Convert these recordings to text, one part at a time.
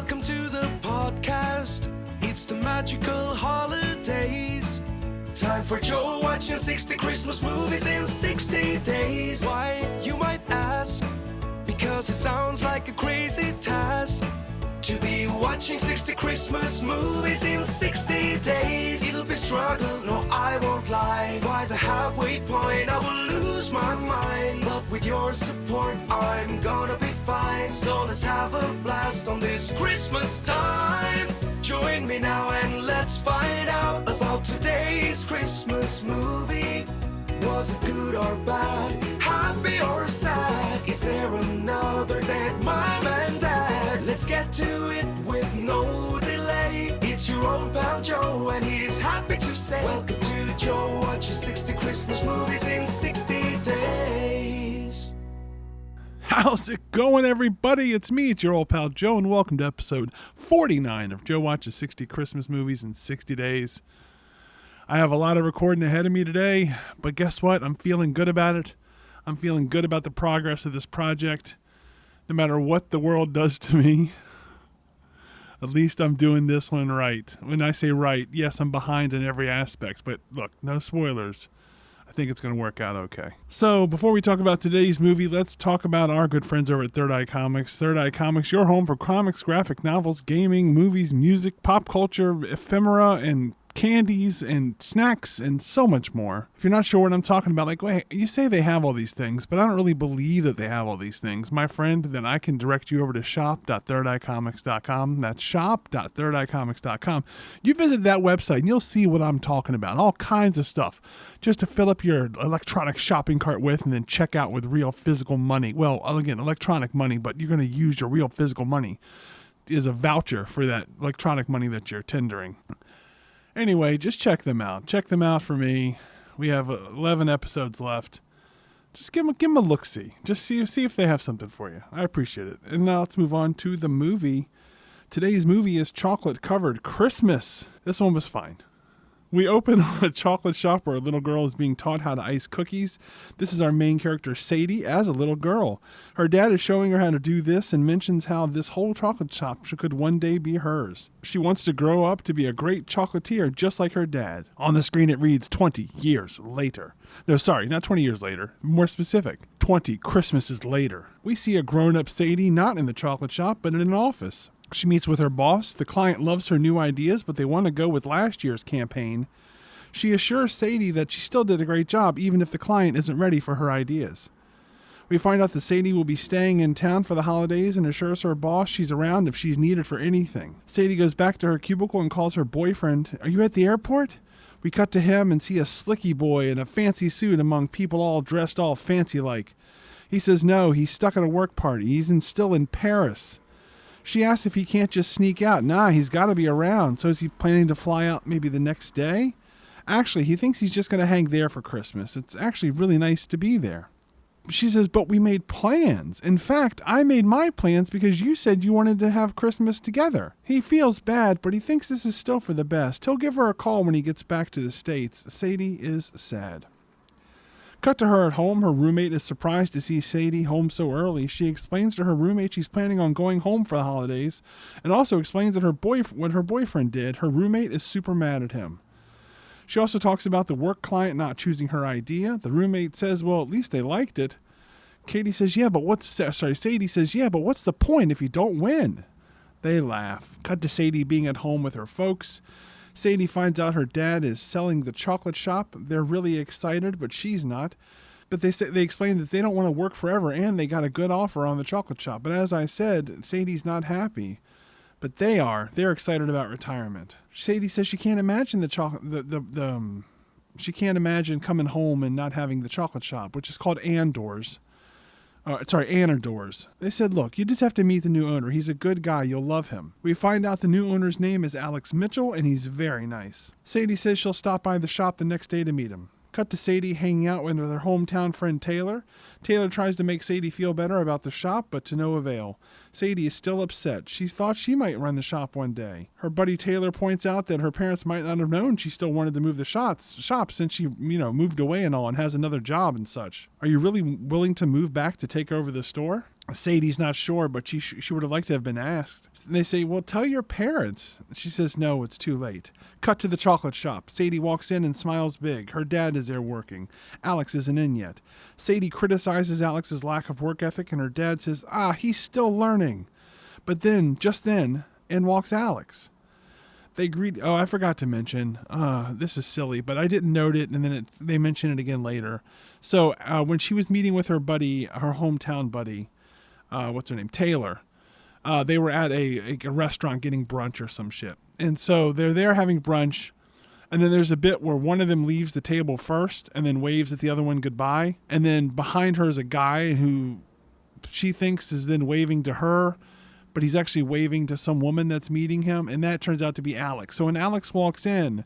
Welcome to the podcast. It's the magical holidays. Time for Joe watching 60 Christmas movies in 60 days. Why, you might ask? Because it sounds like a crazy task to be watching 60 Christmas movies in 60 days. It'll be struggle, no I won't lie. By the halfway point I will lose my mind, but with your support I'm gonna be fine. So let's have a blast on this Christmas time. Join me now and let's find out about today's Christmas movie. Was it good or bad? Happy or sad? Is there another dead mom and dad? Let's get to it with no delay. It's your old pal Joe and he's happy to say welcome to Joe watches 60 Christmas movies in 60 days. How's it going, everybody? It's me, it's your old pal Joe, and welcome to episode 49 of Joe watches 60 Christmas movies in 60 days. I have a lot of recording ahead of me today, but guess what? I'm feeling good about it. I'm feeling good about the progress of this project. No matter what the world does to me, at least I'm doing this one right. When I say right, yes, I'm behind in every aspect, but look, no spoilers. I think it's going to work out okay. So before we talk about today's movie, let's talk about our good friends over at Third Eye Comics. Third Eye Comics, your home for comics, graphic novels, gaming, movies, music, pop culture, ephemera, and candies and snacks and so much more. If you're not sure what I'm talking about, like, wait, you say they have all these things, but I don't really believe that they have all these things. My friend, then I can direct you over to shop.thirdeyecomics.com. That's shop.thirdeyecomics.com. You visit that website and you'll see what I'm talking about. All kinds of stuff just to fill up your electronic shopping cart with and then check out with real physical money. Well, again, electronic money, but you're going to use your real physical money as a voucher for that electronic money that you're tendering. Anyway, just check them out. Check them out for me. We have 11 episodes left. Just give them a look-see. Just see if they have something for you. I appreciate it. And now let's move on to the movie. Today's movie is Chocolate-Covered Christmas. This one was fine. We open on a chocolate shop where a little girl is being taught how to ice cookies. This is our main character, Sadie, as a little girl. Her dad is showing her how to do this and mentions how this whole chocolate shop could one day be hers. She wants to grow up to be a great chocolatier just like her dad. On the screen it reads 20 years later. No, sorry, not 20 years later. More specific, 20 Christmases later. We see a grown-up Sadie not in the chocolate shop but in an office. She meets with her boss. The client loves her new ideas, but they want to go with last year's campaign. She assures Sadie that she still did a great job, even if the client isn't ready for her ideas. We find out that Sadie will be staying in town for the holidays and assures her boss she's around if she's needed for anything. Sadie goes back to her cubicle and calls her boyfriend. Are you at the airport? We cut to him and see a slicky boy in a fancy suit among people all dressed all fancy-like. He says no, he's stuck at a work party. He's still in Paris. She asks if he can't just sneak out. Nah, he's got to be around. So is he planning to fly out maybe the next day? Actually, he thinks he's just going to hang there for Christmas. It's actually really nice to be there. She says, but we made plans. In fact, I made my plans because you said you wanted to have Christmas together. He feels bad, but he thinks this is still for the best. He'll give her a call when he gets back to the States. Sadie is sad. Cut to her at home. Her roommate is surprised to see Sadie home so early. She explains to her roommate she's planning on going home for the holidays and also explains that what her boyfriend did. Her roommate is super mad at him. She also talks about the work client not choosing her idea. The roommate says, well, at least they liked it. Sadie says, yeah, but what's the point if you don't win? They laugh. Cut to Sadie being at home with her folks. Sadie finds out her dad is selling the chocolate shop. They're really excited, but she's not. But they explain that they don't want to work forever and they got a good offer on the chocolate shop. But as I said, Sadie's not happy. But they are. They're excited about retirement. Sadie says she can't imagine she can't imagine coming home and not having the chocolate shop, which is called Andor's. Anador's. They said, look, you just have to meet the new owner. He's a good guy. You'll love him. We find out the new owner's name is Alex Mitchell, and he's very nice. Sadie says she'll stop by the shop the next day to meet him. Cut to Sadie hanging out with her hometown friend Taylor. Taylor tries to make Sadie feel better about the shop, but to no avail. Sadie is still upset. She thought she might run the shop one day. Her buddy Taylor points out that her parents might not have known she still wanted to move the shop since she, moved away and all and has another job and such. Are you really willing to move back to take over the store? Sadie's not sure, but she would have liked to have been asked. And they say, well, tell your parents. She says, no, it's too late. Cut to the chocolate shop. Sadie walks in and smiles big. Her dad is there working. Alex isn't in yet. Sadie criticizes Alex's lack of work ethic, and her dad says, he's still learning. But then, just then, in walks Alex. They greet. Oh, I forgot to mention. This is silly, but I didn't note it, and then they mention it again later. So when she was meeting with her buddy, her hometown buddy, what's her name, Taylor, they were at a restaurant getting brunch or some shit. And so they're there having brunch, and then there's a bit where one of them leaves the table first and then waves at the other one goodbye. And then behind her is a guy who she thinks is then waving to her, but he's actually waving to some woman that's meeting him, and that turns out to be Alex. So when Alex walks in,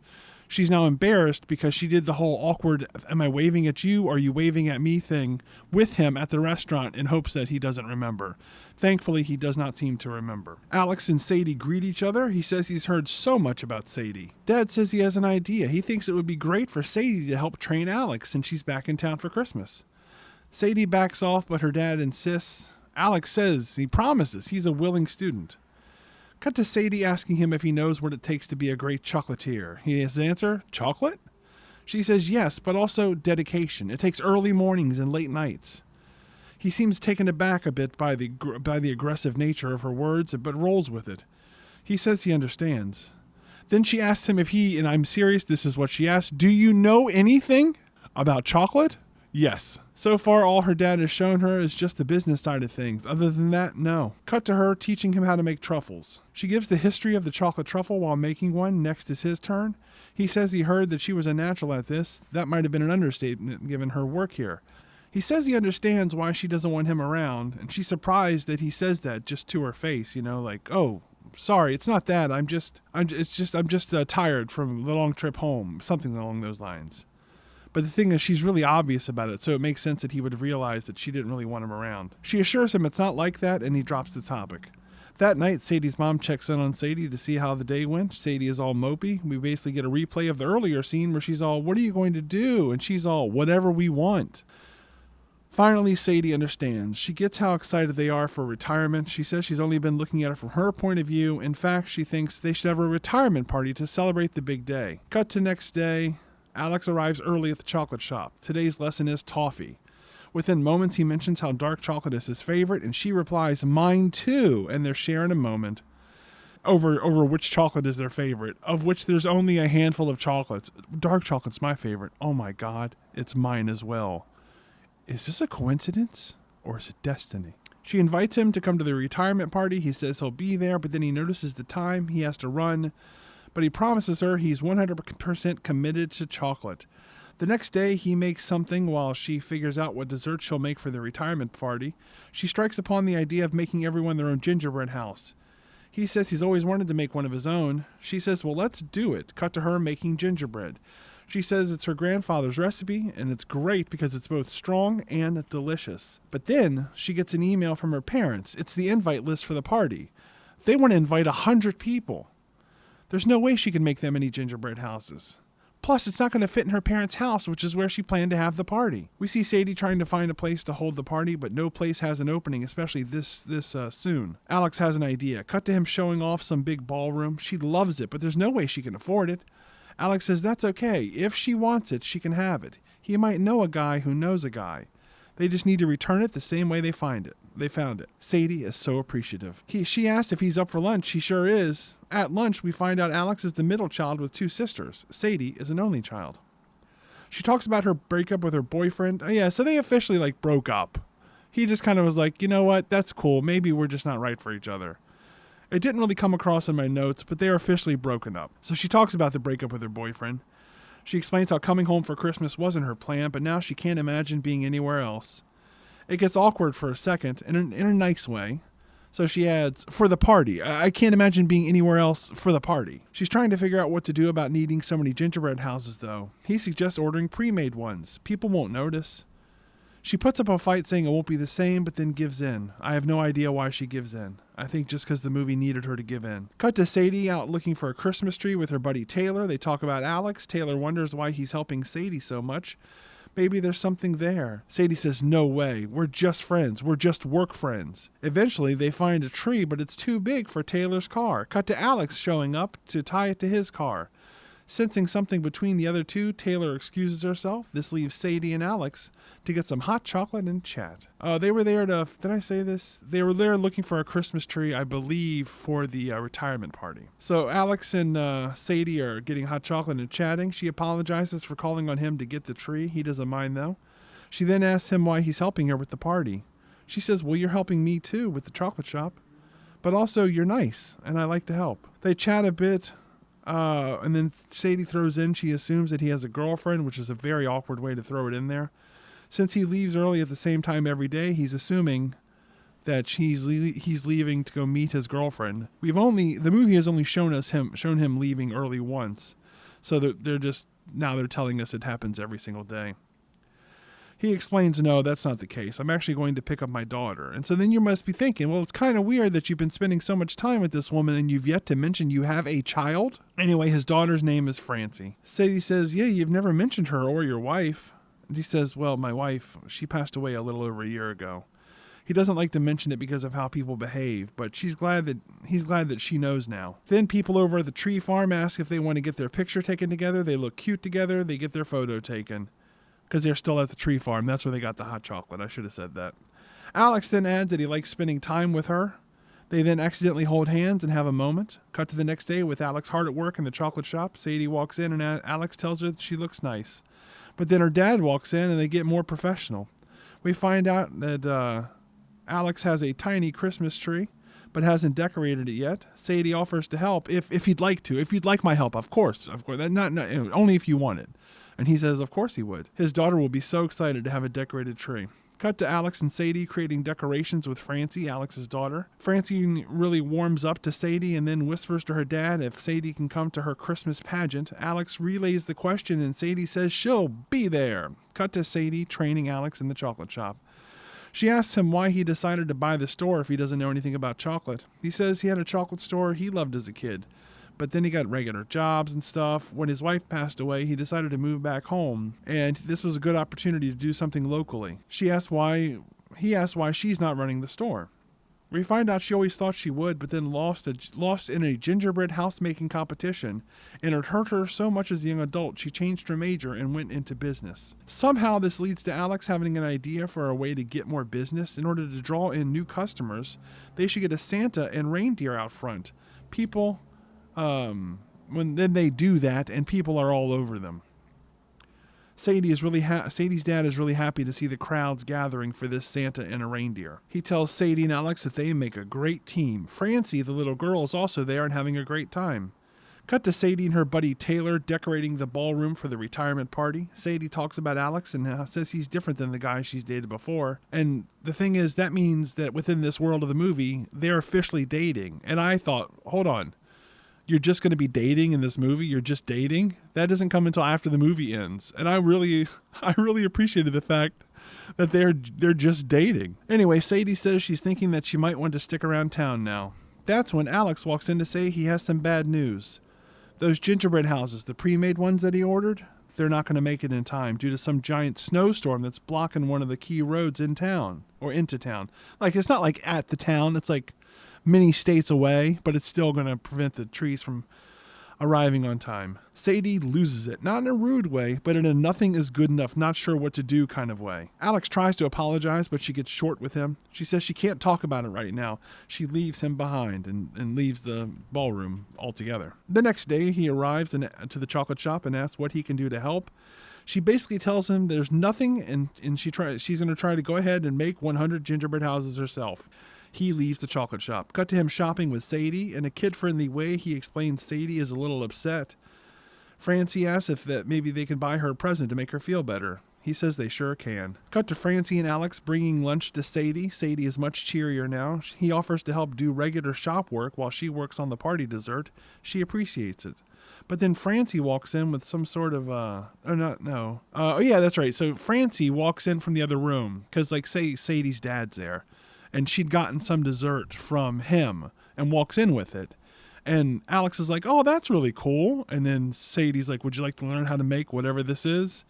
she's now embarrassed because she did the whole awkward, am I waving at you or are you waving at me thing with him at the restaurant in hopes that he doesn't remember. Thankfully, he does not seem to remember. Alex and Sadie greet each other. He says he's heard so much about Sadie. Dad says he has an idea. He thinks it would be great for Sadie to help train Alex since she's back in town for Christmas. Sadie backs off, but her dad insists. Alex says he promises he's a willing student. Cut to Sadie asking him if he knows what it takes to be a great chocolatier. His answer, chocolate? She says yes, but also dedication. It takes early mornings and late nights. He seems taken aback a bit by the aggressive nature of her words, but rolls with it. He says he understands. Then she asks him if he, and I'm serious, this is what she asked, do you know anything about chocolate? Yes. So far, all her dad has shown her is just the business side of things. Other than that, no. Cut to her teaching him how to make truffles. She gives the history of the chocolate truffle while making one. Next is his turn. He says he heard that she was a natural at this. That might have been an understatement given her work here. He says he understands why she doesn't want him around, and she's surprised that he says that just to her face, like, oh, sorry, it's not that. I'm just tired from the long trip home, something along those lines. But the thing is, she's really obvious about it, so it makes sense that he would realize that she didn't really want him around. She assures him it's not like that, and he drops the topic. That night, Sadie's mom checks in on Sadie to see how the day went. Sadie is all mopey. We basically get a replay of the earlier scene where she's all, what are you going to do? And she's all, whatever we want. Finally, Sadie understands. She gets how excited they are for retirement. She says she's only been looking at it from her point of view. In fact, she thinks they should have a retirement party to celebrate the big day. Cut to next day. Alex arrives early at the chocolate shop. Today's lesson is toffee. Within moments, he mentions how dark chocolate is his favorite, and she replies, mine too, and they're sharing a moment over which chocolate is their favorite, of which there's only a handful of chocolates. Dark chocolate's my favorite. Oh my God, it's mine as well. Is this a coincidence, or is it destiny? She invites him to come to the retirement party. He says he'll be there, but then he notices the time. He has to run. But he promises her he's 100% committed to chocolate. The next day, he makes something while she figures out what dessert she'll make for the retirement party. She strikes upon the idea of making everyone their own gingerbread house. He says he's always wanted to make one of his own. She says, well, let's do it. Cut to her making gingerbread. She says it's her grandfather's recipe, and it's great because it's both strong and delicious. But then she gets an email from her parents. It's the invite list for the party. They want to invite 100 people. There's no way she can make that many gingerbread houses. Plus, it's not going to fit in her parents' house, which is where she planned to have the party. We see Sadie trying to find a place to hold the party, but no place has an opening, especially this soon. Alex has an idea. Cut to him showing off some big ballroom. She loves it, but there's no way she can afford it. Alex says that's okay. If she wants it, she can have it. He might know a guy who knows a guy. They just need to return it the same way they found it. Sadie is so appreciative. She asks if he's up for lunch. He sure is. At lunch, we find out Alex is the middle child with 2 sisters. Sadie is an only child. She talks about her breakup with her boyfriend. Oh yeah, so they officially broke up. He just kind of was like, you know what, that's cool. Maybe we're just not right for each other. It didn't really come across in my notes, but they are officially broken up. So she talks about the breakup with her boyfriend. She explains how coming home for Christmas wasn't her plan, but now she can't imagine being anywhere else. It gets awkward for a second, in a nice way. So she adds, for the party. I can't imagine being anywhere else for the party. She's trying to figure out what to do about needing so many gingerbread houses, though. He suggests ordering pre-made ones. People won't notice. She puts up a fight saying it won't be the same, but then gives in. I have no idea why she gives in. I think just because the movie needed her to give in. Cut to Sadie out looking for a Christmas tree with her buddy Taylor. They talk about Alex. Taylor wonders why he's helping Sadie so much. Maybe there's something there. Sadie says, no way. We're just friends. We're just work friends. Eventually, they find a tree, but it's too big for Taylor's car. Cut to Alex showing up to tie it to his car. Sensing something between the other two, Taylor excuses herself. This leaves Sadie and Alex to get some hot chocolate and chat. They were there to, did I say this? They were there looking for a Christmas tree, I believe, for the retirement party. So Alex and Sadie are getting hot chocolate and chatting. She apologizes for calling on him to get the tree. He doesn't mind, though. She then asks him why he's helping her with the party. She says, well, you're helping me, too, with the chocolate shop. But also, you're nice, and I like to help. They chat a bit. And then Sadie throws in she assumes that he has a girlfriend, which is a very awkward way to throw it in there. Since he leaves early at the same time every day, he's assuming that he's leaving to go meet his girlfriend. The movie has only shown him leaving early once, so they're telling us it happens every single day. He explains, no, that's not the case. I'm actually going to pick up my daughter. And so then you must be thinking, well, it's kind of weird that you've been spending so much time with this woman and you've yet to mention you have a child. Anyway, his daughter's name is Francie. Sadie says, yeah, you've never mentioned her or your wife. And he says, well, my wife, she passed away a little over a year ago. He doesn't like to mention it because of how people behave, but he's glad that she knows now. Then people over at the tree farm ask if they want to get their picture taken together. They look cute together. They get their photo taken. Because they're still at the tree farm. That's where they got the hot chocolate. I should have said that. Alex then adds that he likes spending time with her. They then accidentally hold hands and have a moment. Cut to the next day with Alex hard at work in the chocolate shop. Sadie walks in and Alex tells her that she looks nice. But then her dad walks in and they get more professional. We find out that Alex has a tiny Christmas tree, but hasn't decorated it yet. Sadie offers to help if he'd like to. If you'd like my help, of course. Not only if you want it. And he says, of course he would. His daughter will be so excited to have a decorated tree. Cut to Alex and Sadie creating decorations with Francie, Alex's daughter. Francie really warms up to Sadie and then whispers to her dad if Sadie can come to her Christmas pageant. Alex relays the question and Sadie says she'll be there. Cut to Sadie training Alex in the chocolate shop. She asks him why he decided to buy the store if he doesn't know anything about chocolate. He says he had a chocolate store he loved as a kid. But then he got regular jobs and stuff. When his wife passed away, he decided to move back home, and this was a good opportunity to do something locally. He asked why she's not running the store. We find out she always thought she would, but then lost in a gingerbread house-making competition, and it hurt her so much as a young adult she changed her major and went into business. Somehow this leads to Alex having an idea for a way to get more business. In order to draw in new customers, they should get a Santa and reindeer out front. When they do that, and people are all over them. Sadie's dad is really happy to see the crowds gathering for this Santa and a reindeer. He tells Sadie and Alex that they make a great team. Francie, the little girl, is also there and having a great time. Cut to Sadie and her buddy Taylor decorating the ballroom for the retirement party. Sadie talks about Alex and says he's different than the guy she's dated before. And the thing is, that means that within this world of the movie, they're officially dating. And I thought, hold on. You're just going to be dating in this movie? You're just dating? That doesn't come until after the movie ends. And I really appreciated the fact that they're just dating. Anyway, Sadie says she's thinking that she might want to stick around town now. That's when Alex walks in to say he has some bad news. Those gingerbread houses, the pre-made ones that he ordered, they're not going to make it in time due to some giant snowstorm that's blocking one of the key roads in town, or into town. Like, it's not like at the town, it's like many states away, but it's still going to prevent the trees from arriving on time. Sadie loses it, not in a rude way, but in a nothing is good enough, not sure what to do kind of way. Alex tries to apologize, but she gets short with him. She says she can't talk about it right now. She leaves him behind and leaves the ballroom altogether. The next day, he arrives to the chocolate shop and asks what he can do to help. She basically tells him there's nothing, and she's going to try to go ahead and make 100 gingerbread houses herself. He leaves the chocolate shop. Cut to him shopping with Sadie. In a kid-friendly way, he explains Sadie is a little upset. Francie asks if that maybe they can buy her a present to make her feel better. He says they sure can. Cut to Francie and Alex bringing lunch to Sadie. Sadie is much cheerier now. He offers to help do regular shop work while she works on the party dessert. She appreciates it. But then Francie walks in with some sort of, oh yeah, that's right. So Francie walks in from the other room because, like, say Sadie's dad's there. And she'd gotten some dessert from him and walks in with it. And Alex is like, oh, that's really cool. And then Sadie's like, would you like to learn how to make whatever this is?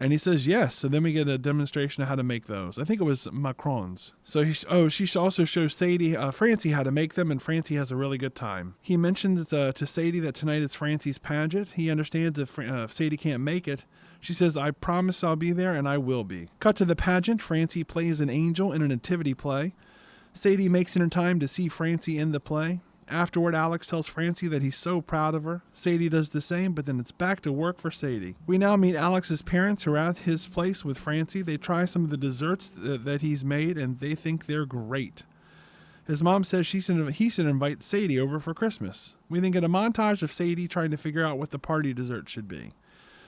And he says yes. So then we get a demonstration of how to make those. I think it was macarons. So she also shows Sadie, Francie, how to make them, and Francie has a really good time. He mentions to Sadie that tonight is Francie's pageant. He understands if Sadie can't make it. She says, I promise I'll be there, and I will be. Cut to the pageant. Francie plays an angel in a nativity play. Sadie makes it in time to see Francie in the play. Afterward, Alex tells Francie that he's so proud of her. Sadie does the same, but then it's back to work for Sadie. We now meet Alex's parents who are at his place with Francie. They try some of the desserts that he's made, and they think they're great. His mom says he should invite Sadie over for Christmas. We then get a montage of Sadie trying to figure out what the party dessert should be.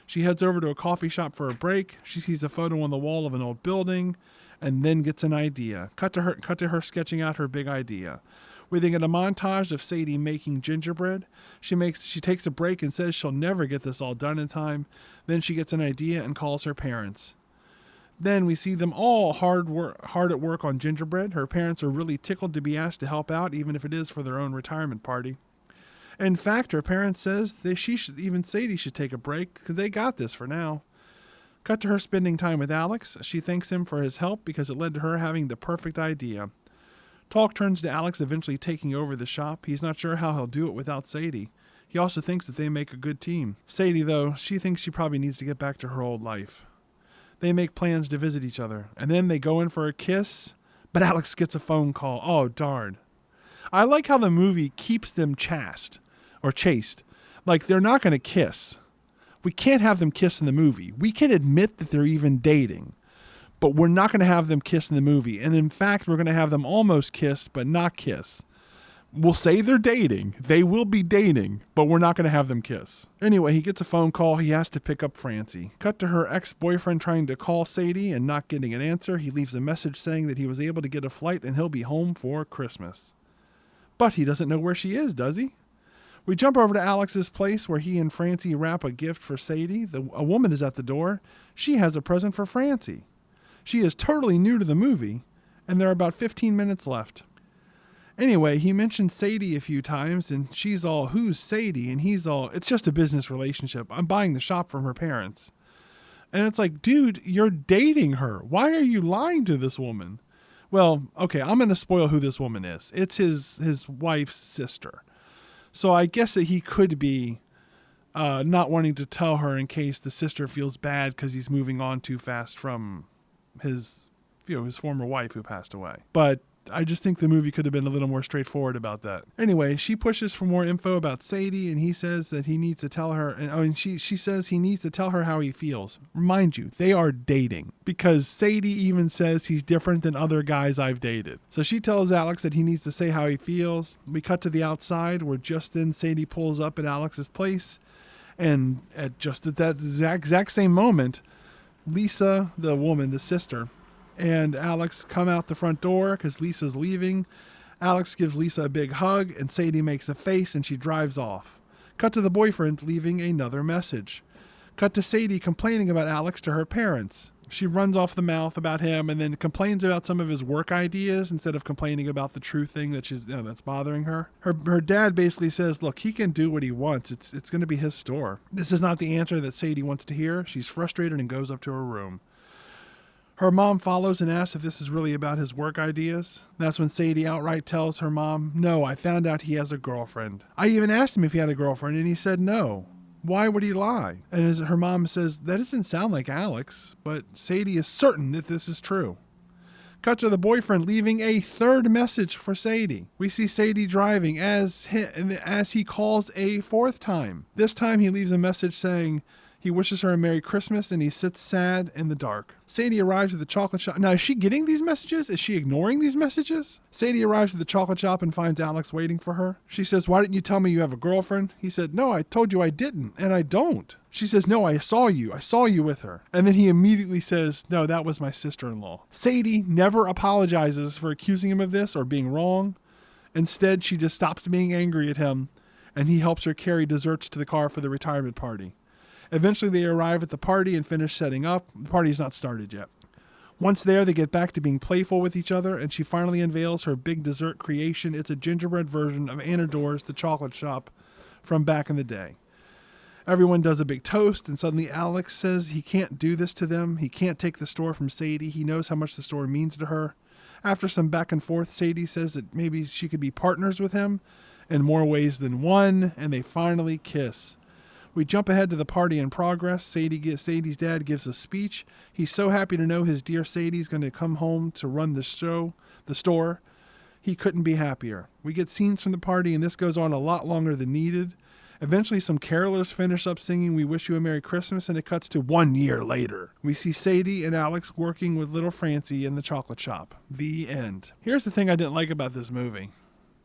She heads over to a coffee shop for a break. She sees a photo on the wall of an old building, and then gets an idea. Cut to her sketching out her big idea. We then get a montage of Sadie making gingerbread. She takes a break and says she'll never get this all done in time. Then she gets an idea and calls her parents. Then we see them all hard at work on gingerbread. Her parents are really tickled to be asked to help out, even if it is for their own retirement party. In fact, her parents says Sadie should take a break because they got this for now. Cut to her spending time with Alex. She thanks him for his help because it led to her having the perfect idea. Talk turns to Alex eventually taking over the shop. He's not sure how he'll do it without Sadie. He also thinks that they make a good team. Sadie, though, she thinks she probably needs to get back to her old life. They make plans to visit each other, and then they go in for a kiss, but Alex gets a phone call. Oh, darn. I like how the movie keeps them chaste. Like, they're not going to kiss. We can't have them kiss in the movie. We can admit that they're even dating. But we're not going to have them kiss in the movie. And in fact, we're going to have them almost kiss, but not kiss. We'll say they're dating. They will be dating, but we're not going to have them kiss. Anyway, he gets a phone call. He has to pick up Francie. Cut to her ex-boyfriend trying to call Sadie and not getting an answer. He leaves a message saying that he was able to get a flight and he'll be home for Christmas. But he doesn't know where she is, does he? We jump over to Alex's place where he and Francie wrap a gift for Sadie. A woman is at the door. She has a present for Francie. She is totally new to the movie, and there are about 15 minutes left. Anyway, he mentioned Sadie a few times, and she's all, who's Sadie? And he's all, it's just a business relationship. I'm buying the shop from her parents. And it's like, dude, you're dating her. Why are you lying to this woman? Well, okay, I'm going to spoil who this woman is. It's his wife's sister. So I guess that he could be not wanting to tell her in case the sister feels bad because he's moving on too fast from his former wife who passed away. But I just think the movie could have been a little more straightforward about that. Anyway, she pushes for more info about Sadie, and he says that he needs to tell her, and she says he needs to tell her how he feels. Mind you, they are dating, because Sadie even says he's different than other guys I've dated. So she tells Alex that he needs to say how he feels. We cut to the outside, where just then Sadie pulls up at Alex's place, and at that exact same moment, Lisa, the woman, the sister, and Alex come out the front door because Lisa's leaving. Alex gives Lisa a big hug, and Sadie makes a face, and she drives off. Cut to the boyfriend leaving another message. Cut to Sadie complaining about Alex to her parents. She runs off the mouth about him and then complains about some of his work ideas instead of complaining about the true thing that that's bothering her. Her dad basically says, look, he can do what he wants. It's going to be his store. This is not the answer that Sadie wants to hear. She's frustrated and goes up to her room. Her mom follows and asks if this is really about his work ideas. That's when Sadie outright tells her mom, no, I found out he has a girlfriend. I even asked him if he had a girlfriend, and he said no. Why would he lie? And her mom says, that doesn't sound like Alex, but Sadie is certain that this is true. Cut to the boyfriend leaving a third message for Sadie. We see Sadie driving as he calls a fourth time. This time he leaves a message saying he wishes her a Merry Christmas, and he sits sad in the dark. Sadie arrives at the chocolate shop. Now, is she getting these messages? Is she ignoring these messages? Sadie arrives at the chocolate shop and finds Alex waiting for her. She says, why didn't you tell me you have a girlfriend? He said, no, I told you I didn't, and I don't. She says, no, I saw you with her. And then he immediately says, no, that was my sister-in-law. Sadie never apologizes for accusing him of this or being wrong. Instead, she just stops being angry at him, and he helps her carry desserts to the car for the retirement party. Eventually, they arrive at the party and finish setting up. The party's not started yet. Once there, they get back to being playful with each other, and she finally unveils her big dessert creation. It's a gingerbread version of Anador's The Chocolate Shop from back in the day. Everyone does a big toast, and suddenly Alex says he can't do this to them. He can't take the store from Sadie. He knows how much the store means to her. After some back and forth, Sadie says that maybe she could be partners with him in more ways than one, and they finally kiss. We jump ahead to the party in progress. Sadie's dad gives a speech. He's so happy to know his dear Sadie's going to come home to run the store. He couldn't be happier. We get scenes from the party, and this goes on a lot longer than needed. Eventually, some carolers finish up singing We Wish You a Merry Christmas, and it cuts to 1 year later. We see Sadie and Alex working with little Francie in the chocolate shop. The end. Here's the thing I didn't like about this movie.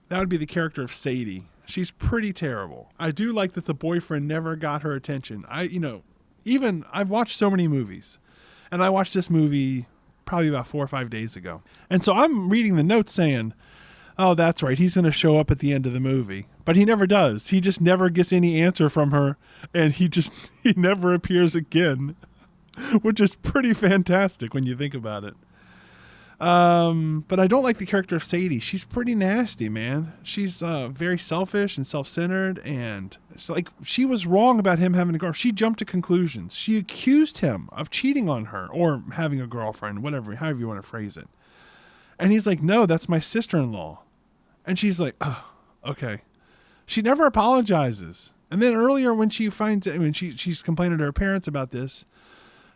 That would be the character of Sadie. She's pretty terrible. I do like that the boyfriend never got her attention. I've watched so many movies, and I watched this movie probably about 4 or 5 days ago. And so I'm reading the notes saying, oh, that's right, he's going to show up at the end of the movie. But he never does. He just never gets any answer from her, and he never appears again, which is pretty fantastic when you think about it. But I don't like the character of Sadie. She's pretty nasty, man. She's very selfish and self-centered, and it's like she was wrong about him having a girlfriend. She jumped to conclusions. She accused him of cheating on her or having a girlfriend, however you want to phrase it. And he's like, no, that's my sister-in-law. And she's like, oh, okay. She never apologizes. And then earlier when she's complaining to her parents about this,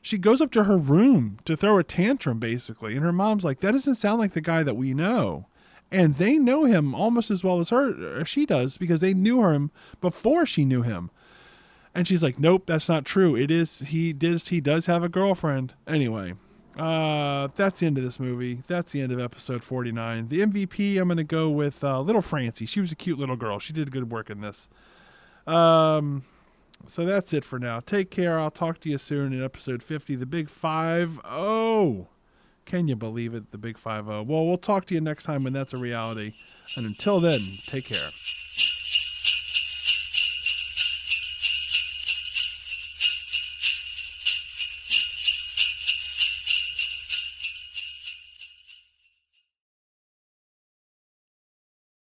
she goes up to her room to throw a tantrum, basically. And her mom's like, that doesn't sound like the guy that we know. And they know him almost as well as she does, because they knew him before she knew him. And she's like, nope, that's not true. He does have a girlfriend. Anyway, that's the end of this movie. That's the end of episode 49. The MVP, I'm going to go with little Francie. She was a cute little girl. She did good work in this. So that's it for now. Take care. I'll talk to you soon in episode 50, the Big 5-0. Can you believe it? The Big 5-0. Well, we'll talk to you next time when that's a reality. And until then, take care.